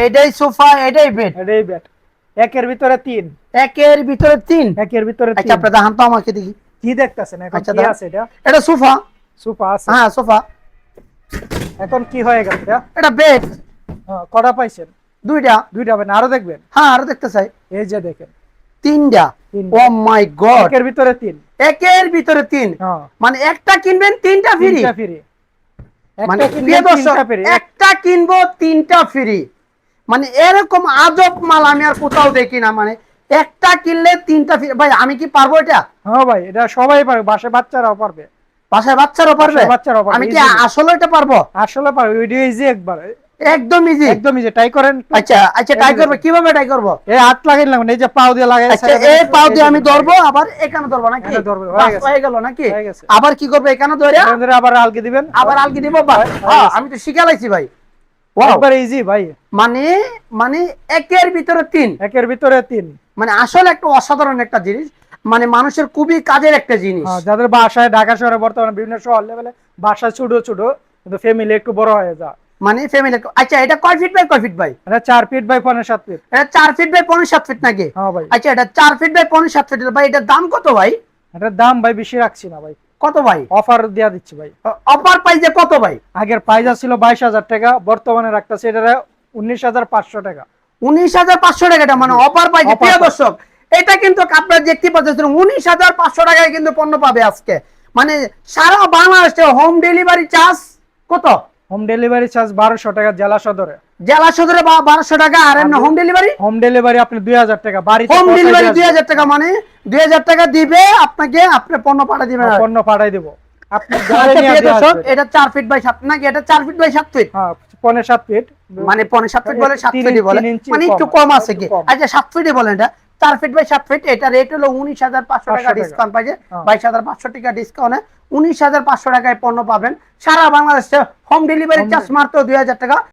এটাই সোফা, এটাই বেড। এটাই বেড। একের ভিতরে তিন। একের ভিতরে তিন। একের ভিতরে আচ্ছা তিন। আপনি দেখান তো আমাকে দেখি। কি দেখতেছেন এখন? আচ্ছা কি আছে এটা? এটা সোফা। সোফা আছে। হ্যাঁ সোফা। এখন কি হয়ে গেল এটা? এটা বেড। হ্যাঁ, কটা পাইছেন? দুইটা। দুইটা পাবেন, আরো দেখবেন? হ্যাঁ আরো দেখতে চাই। এই যে দেখেন তিনটা। তিনটা। ও মাই গড। একের ভিতরে তিন। একের ভিতরে তিন। হ্যাঁ, মানে একটা কিনবেন তিনটা ফ্রি। তিনটা ফ্রি। মানে একটা প্রিয় কিনবেন দর্শক, তিনটা ফ্রি। একটা কিনবো তিনটা ফ্রি। মানে এরকম আজব মাল আমি আর কোথাও দেখি না। মানে একটা কিনলে তিনটা ফ্রি। ভাই আমি কি পারবো এটা? হ্যাঁ ভাই, এটা সবাই পারবে, বাসায় বাচ্চারাও পারবে। বাসায় বাচ্চারাও পারবে? বাসায় বাচ্চারাও পারবে, আমি কি easily। আসলে এটা পারবো? আসলে পারবে, ভিডিও ইজি একবার। একদম ইজি। একদম ইজি, ট্রাই করেন। আচ্ছা আচ্ছা ট্রাই করবো, কিভাবে ট্রাই করবো? এই হাত লাগাই লাগবে না, এই যে পাও দিয়ে লাগাই। আচ্ছা এই পাও দিয়ে আমি ধরবো, আবার এখানে ধরবো নাকি? এখানে ধরবে, হয়ে বাস, গেছে। হয়ে গেল নাকি? হয়ে গেছে। আবার কি করবো? এখানে ধরে এখান ধরে আবার আলগি দিবেন। আবার আলগি দিব। বাস, হয়ে হ্যাঁ গেছে। আমি তো শিখে লাইছি ভাই। ওয়াও। একবার ইজি ভাই। মানে মানে একের ভিতরে তিন। একের ভিতরে তিন। মানে আসলে একটা অসাধারণ একটা জিনিস। মানে মানুষের খুবই কাজের একটা জিনিস। হ্যাঁ, যাদের বাসায়, ঢাকা শহরে বর্তমানে বিভিন্ন শহর লেভেলে বাসা ছোট ছোট, কিন্তু ফ্যামিলি একটু বড় হয়ে যায়। মানে ফ্যামিলি। আচ্ছা এটা কয় ফিট বাই কয় ফিট ভাই? এটা 4 ফিট বাই 5.7 ফিট। এটা 4 ফিট বাই 5.7 ফিট নাকি? হ্যাঁ ভাই। আচ্ছা এটা 4 ফিট বাই 5.7 ফিট ভাই, এটার দাম কত ভাই? এটার দাম ভাই বেশি রাখছি না ভাই, কত ভাই? অফার দেয়া দিচ্ছি ভাই। অফার প্রাইসে কত ভাই? আগের প্রাইস ছিল 22,000 টাকা, বর্তমানে রাখতেছে এটা 19,500 টাকা। 19,500 টাকা। মানে অফার প্রাইসে। Offer প্রিয় price। দর্শক, এটা কিন্তু আপনারা দেখতে পাচ্ছেন 19,500 টাকায় কিন্তু পণ্য পাবে আজকে। মানে সারা বাংলাদেশে হোম ডেলিভারি চার্জ কত? হোম ডেলিভারি চার্জ 1200 টাকা জেলা সদরে। জেলা সদরে 1200 টাকা। আর এমনি হোম ডেলিভারি? হোম ডেলিভারি আপনি 2000 টাকা বাড়িতে হোম পৌঁছে ডেলিভারি দিয়ে আসবে। 2000 টাকা। মানে 2000 টাকা দিবে আপনাকে, আপনি পণ্য পাঠিয়ে দিবেন। পণ্য পাঠাই দেব আপনি আচ্ছা, ঘরে নিয়ে প্রিয় দিয়ে দর্শক, আসবেন। এটা 4 ফিট বাই 7 নাকি? এটা 4 ফিট বাই 7 ফিট। হ্যাঁ, 5.7 ফিট। মানে 5.7 ফিট বলে 7 তিন ফিটই বলে, ইঞ্চি মানে একটু কম কম আছে, আছে কি? একটু কম। আচ্ছা 7 ফিটই বলেন। এটা 4 ফিট বাই 7 ফিট। এটা রেট হলো 19,500 টাকা। 500 ডিসকাউন্ট পাইছে হ্যাঁ। 22,500 টাকা ডিসকাউন্টে 19,500 টাকায় পণ্য পাবেন। সারা বাংলাদেশে হোম ডেলিভারি চার্জ মাত্র 2000 টাকা।